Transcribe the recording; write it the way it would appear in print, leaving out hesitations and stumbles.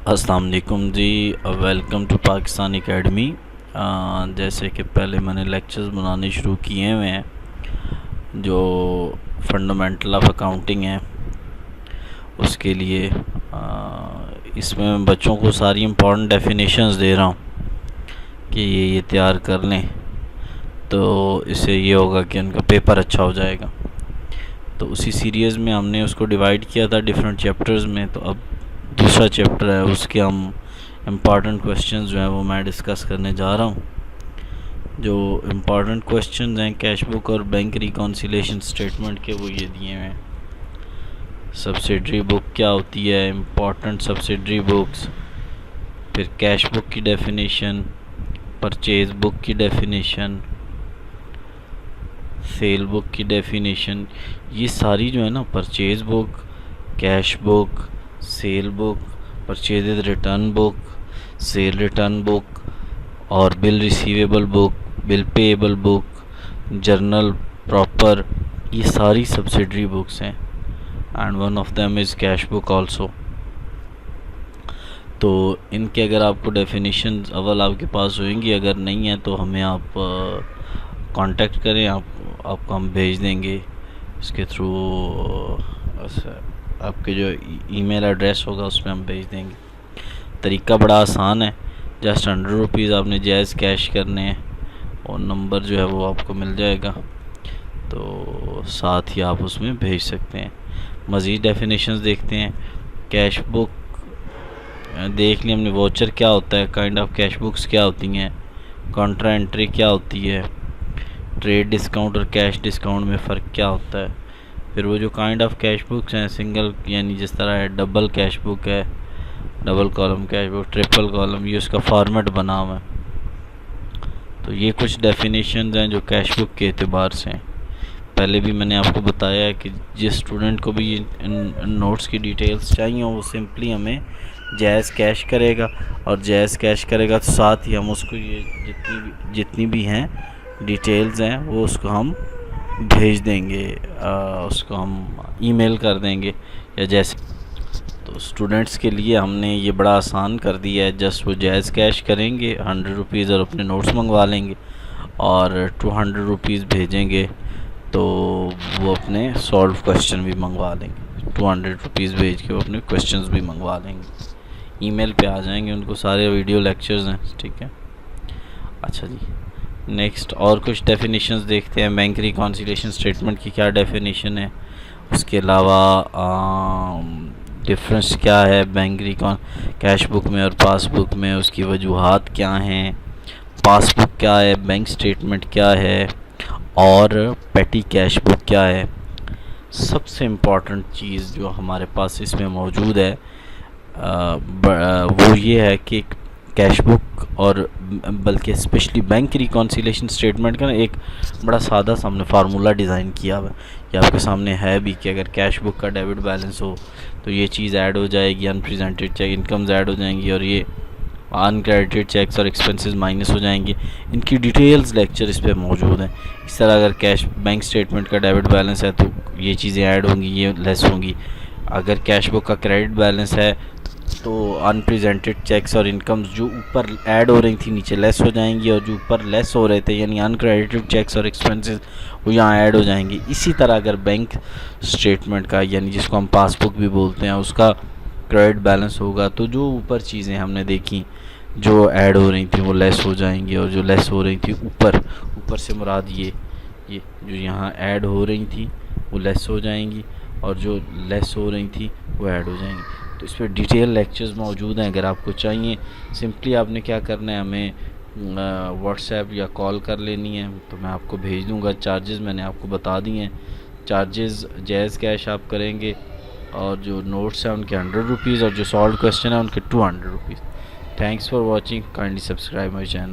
अस्सलाम वालेकुम जी। Welcome to Pakistan academy. जैसे कि पहले मैंने लेक्चर्स बनाने शुरू किए हुए हैं जो फंडामेंटल ऑफ अकाउंटिंग है उसके लिए। इसमें मैं बच्चों को सारी इम्पोर्टेंट डेफिनेशंस दे रहा हूँ कि ये तैयार कर लें, तो इससे ये होगा कि उनका पेपर अच्छा हो जाएगा। तो उसी सीरीज़ में हमने उसको डिवाइड किया था डिफरेंट चैप्टर्स में। तो अब दूसरा चैप्टर है, उसके हम इम्पॉर्टेंट क्वेश्चंस जो हैं वो मैं डिस्कस करने जा रहा हूँ। जो इम्पॉर्टेंट क्वेश्चंस हैं कैश बुक और बैंक रिकॉन्सिलेशन स्टेटमेंट के, वो ये दिए हुए हैं। सब्सिडरी बुक क्या होती है, इम्पॉर्टेंट सब्सिडरी बुक्स, फिर कैश बुक की डेफिनेशन, परचेज बुक की डेफिनेशन, सेल बुक की डेफिनेशन। ये सारी जो है ना, purchase book, cash book, sale book, purchase return book, sale return book और bill receivable book, bill payable book, journal proper, ये सारी सब्सिडरी बुक्स हैं। And one of them is cash book also. तो इनके अगर आपको डेफिनेशन अव्वल आपके पास होंगी, अगर नहीं है तो हमें आप कांटेक्ट करें, आपको हम भेज देंगे इसके थ्रू। आपके जो ईमेल एड्रेस होगा उसमें हम भेज देंगे। तरीका बड़ा आसान है, जस्ट 100 रुपीज़ आपने जायज़ कैश करने हैं और नंबर जो है वो आपको मिल जाएगा, तो साथ ही आप उसमें भेज सकते हैं। मज़ीद डेफिनेशंस देखते हैं। कैश बुक देख लिया हमने, वोचर क्या होता है, काइंड ऑफ कैश बुक्स क्या होती हैं, कॉन्ट्रा एंट्री क्या होती है, ट्रेड डिस्काउंट और कैश डिस्काउंट में फ़र्क क्या होता है। फिर वो जो काइंड ऑफ कैश बुक्स हैं, सिंगल यानी जिस तरह है डबल कैश बुक है, double column cash book, triple column, ये उसका फॉर्मेट बना हुआ है। तो ये कुछ डेफिनेशंस हैं जो कैश बुक के एतबार से हैं। पहले भी मैंने आपको बताया है कि जिस स्टूडेंट को भी इन नोट्स की डिटेल्स चाहिए वो सिंपली हमें जायज़ कैश करेगा, और जायज़ कैश करेगा तो साथ ही हम उसको ये जितनी भी हैं डिटेल्स हैं वो उसको हम भेज देंगे, उसको हम ईमेल कर देंगे या जैसे। तो स्टूडेंट्स के लिए हमने ये बड़ा आसान कर दिया है। जस्ट वो जायज़ कैश करेंगे 100 रुपीज़ और अपने नोट्स मंगवा लेंगे, और 200 रुपीज़ भेजेंगे तो वो अपने सॉल्व क्वेश्चन भी मंगवा लेंगे। 200 रुपीज़ भेज के वो अपने क्वेश्चंस भी मंगवा लेंगे। ईमेल पे आ जाएंगे, उनको सारे वीडियो लेक्चर्स हैं, ठीक है। अच्छा जी, नेक्स्ट और कुछ डेफिनेशंस देखते हैं। बैंक रिकॉन्सिलेशन स्टेटमेंट की क्या डेफिनेशन है, उसके अलावा डिफरेंस क्या है बैंक कैश बुक में और पासबुक में, उसकी वजूहात क्या हैं, पासबुक क्या है, बैंक स्टेटमेंट क्या है और पेटी कैश बुक क्या है। सबसे इम्पॉर्टेंट चीज़ जो हमारे पास इसमें मौजूद है वो ये है कि कैश बुक और बल्कि स्पेशली बैंक रिकॉन्सिलेशन स्टेटमेंट का ना एक बड़ा सादा सामने फार्मूला डिज़ाइन किया हुआ है। ये आपके सामने है भी कि अगर कैश बुक का डेबिट बैलेंस हो तो ये चीज़ ऐड हो जाएगी, अनप्रेजेंटेड चेक इनकम्स ऐड हो जाएंगी, और ये अनक्रेडिटेड चेक्स और एक्सपेंसेस माइनस हो जाएंगी। इनकी डिटेल्स लेक्चर इस पर मौजूद हैं। इस तरह अगर कैश बैंक स्टेटमेंट का डेबिट बैलेंस है तो ये चीज़ें ऐड होंगी, ये लेस होंगी। अगर कैश बुक का क्रेडिट बैलेंस है तो अनप्रेजेंटेड चेक्स और इनकम्स जो ऊपर ऐड हो रही थी नीचे लेस हो जाएंगी, और जो ऊपर लेस हो रहे थे यानी अनक्रेडिटेड चेक्स और एक्सपेंसेस वो यहाँ ऐड हो जाएंगी। इसी तरह अगर बैंक स्टेटमेंट का यानी जिसको हम पासबुक भी बोलते हैं उसका क्रेडिट बैलेंस होगा तो जो ऊपर चीज़ें हमने देखी जो ऐड हो रही थी वो लेस हो जाएंगी, और जो लेस हो रही थी ऊपर से मुराद ये जो यहाँ ऐड हो रही थी वो लेस हो जाएंगी, और जो लेस हो रही थी वो ऐड हो जाएंगी। तो इस पर डिटेल लेक्चर्स मौजूद हैं, अगर आपको चाहिए सिंपली आपने क्या करना है, हमें व्हाट्सएप या कॉल कर लेनी है तो मैं आपको भेज दूँगा। चार्जेस मैंने आपको बता दिए हैं। चार्जेस जायज़ कैश आप करेंगे, और जो नोट्स हैं उनके 100 रुपीज़ और जो सॉल्व क्वेश्चन है उनके 200 rupees. Thanks for watching, kindly subscribe my channel.